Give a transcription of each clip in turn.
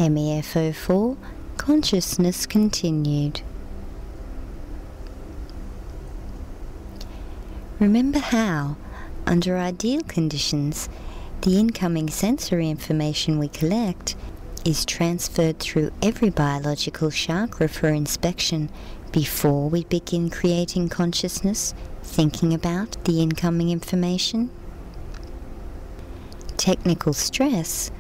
MEF 04, Consciousness Continued. Remember how, under ideal conditions, the incoming sensory information we collect is transferred through every biological chakra for inspection before we begin creating consciousness, thinking about the incoming information? Technical stress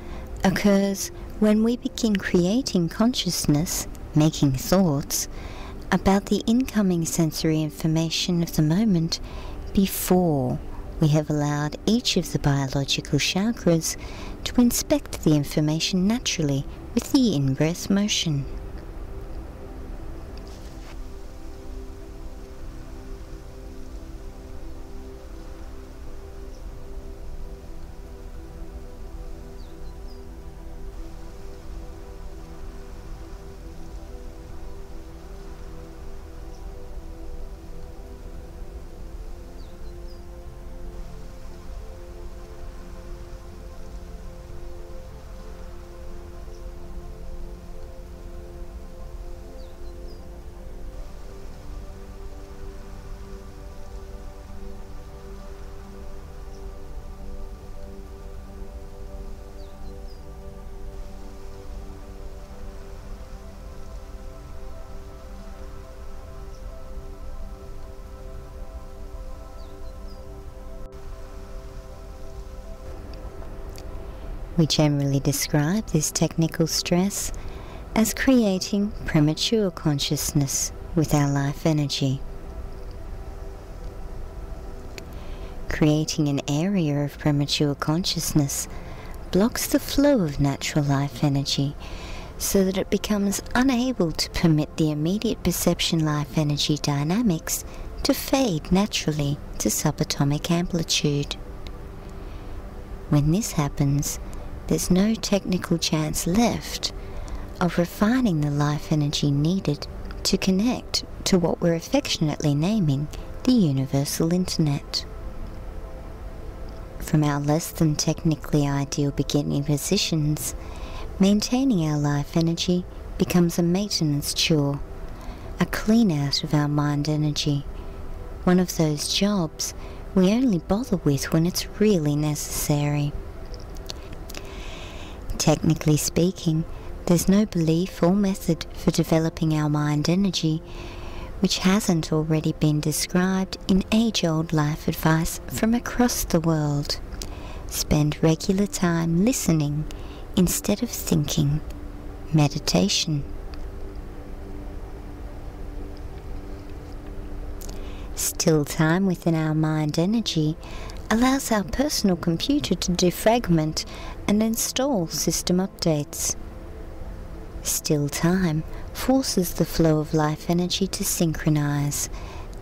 occurs when we begin creating consciousness, making thoughts, about the incoming sensory information of the moment before we have allowed each of the biological chakras to inspect the information naturally with the in-breath motion. We generally describe this technical stress as creating premature consciousness with our life energy. Creating an area of premature consciousness blocks the flow of natural life energy so that it becomes unable to permit the immediate perception life energy dynamics to fade naturally to subatomic amplitude. When this happens, there's no technical chance left of refining the life energy needed to connect to what we're affectionately naming the universal internet. From our less than technically ideal beginning positions, maintaining our life energy becomes a maintenance chore, a clean out of our mind energy, one of those jobs we only bother with when it's really necessary. Technically speaking, there's no belief or method for developing our mind energy which hasn't already been described in age-old life advice from across the world. Spend regular time listening instead of thinking. Meditation. Still time within our mind energy allows our personal computer to defragment and install system updates. Still time forces the flow of life energy to synchronize,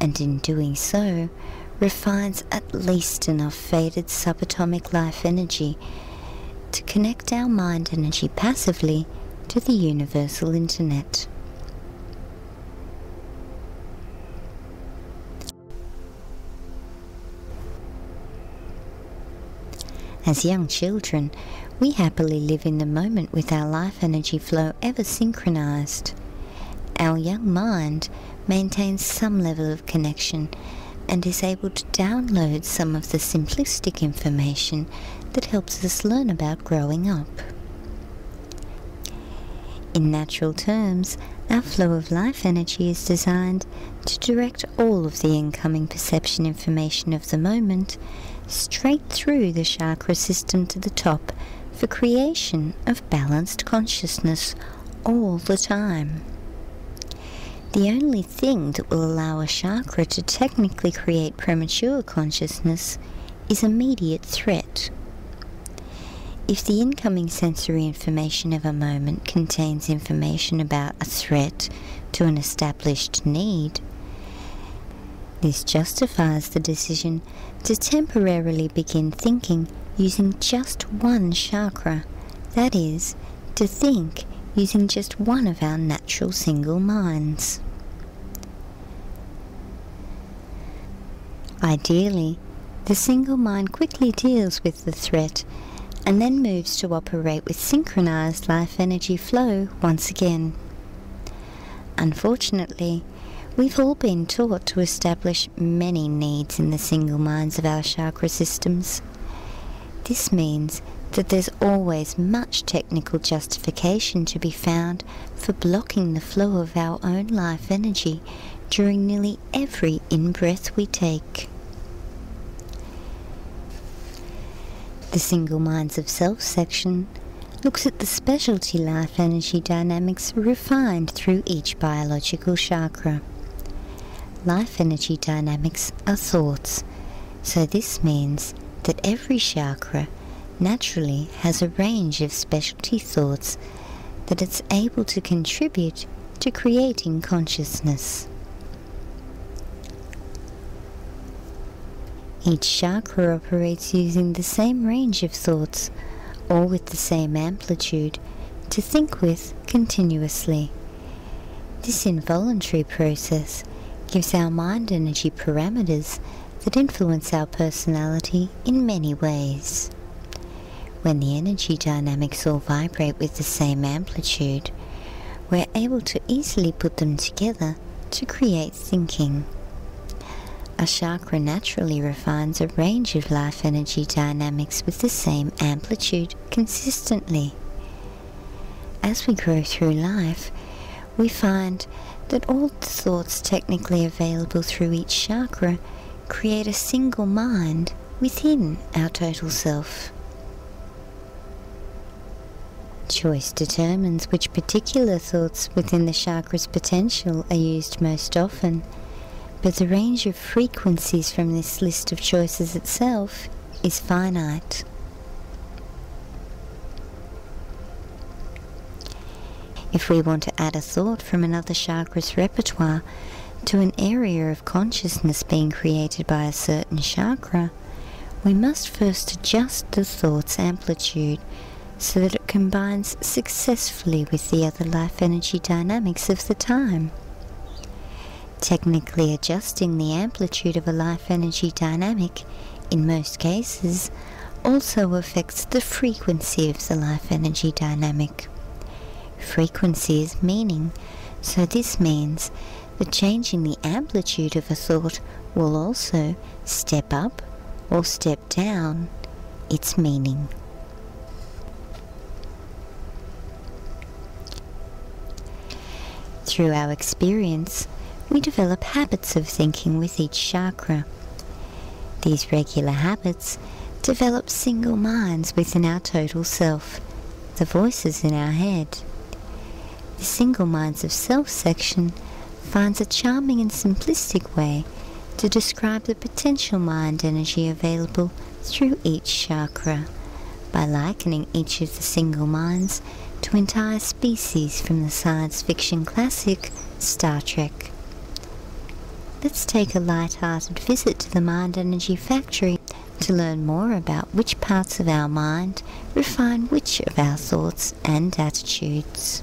and in doing so, refines at least enough faded subatomic life energy to connect our mind energy passively to the universal internet. As young children, we happily live in the moment with our life energy flow ever synchronized. Our young mind maintains some level of connection and is able to download some of the simplistic information that helps us learn about growing up. In natural terms, our flow of life energy is designed to direct all of the incoming perception information of the moment straight through the chakra system to the top for creation of balanced consciousness all the time. The only thing that will allow a chakra to technically create premature consciousness is immediate threat. If the incoming sensory information of a moment contains information about a threat to an established need, this justifies the decision to temporarily begin thinking using just one chakra, that is, to think using just one of our natural single minds. Ideally, the single mind quickly deals with the threat and then moves to operate with synchronized life energy flow once again. Unfortunately, we've all been taught to establish many needs in the single minds of our chakra systems. This means that there's always much technical justification to be found for blocking the flow of our own life energy during nearly every in-breath we take. The Single Minds of Self section looks at the specialty life energy dynamics refined through each biological chakra. Life energy dynamics are thoughts, so this means that every chakra naturally has a range of specialty thoughts that it's able to contribute to creating consciousness. Each chakra operates using the same range of thoughts, all with the same amplitude, to think with continuously. This involuntary process gives our mind energy parameters that influence our personality in many ways. When the energy dynamics all vibrate with the same amplitude, we're able to easily put them together to create thinking. A chakra naturally refines a range of life energy dynamics with the same amplitude consistently. As we grow through life, we find that all the thoughts technically available through each chakra create a single mind within our total self. Choice determines which particular thoughts within the chakra's potential are used most often, but the range of frequencies from this list of choices itself is finite. If we want to add a thought from another chakra's repertoire to an area of consciousness being created by a certain chakra, we must first adjust the thought's amplitude so that it combines successfully with the other life energy dynamics of the time. Technically adjusting the amplitude of a life energy dynamic, in most cases, also affects the frequency of the life energy dynamic. Frequency is meaning, so this means that changing the amplitude of a thought will also step up or step down its meaning. Through our experience, we develop habits of thinking with each chakra. These regular habits develop single minds within our total self, the voices in our head. The Single Minds of Self section finds a charming and simplistic way to describe the potential mind energy available through each chakra, by likening each of the single minds to entire species from the science fiction classic Star Trek. Let's take a light-hearted visit to the Mind Energy Factory to learn more about which parts of our mind refine which of our thoughts and attitudes.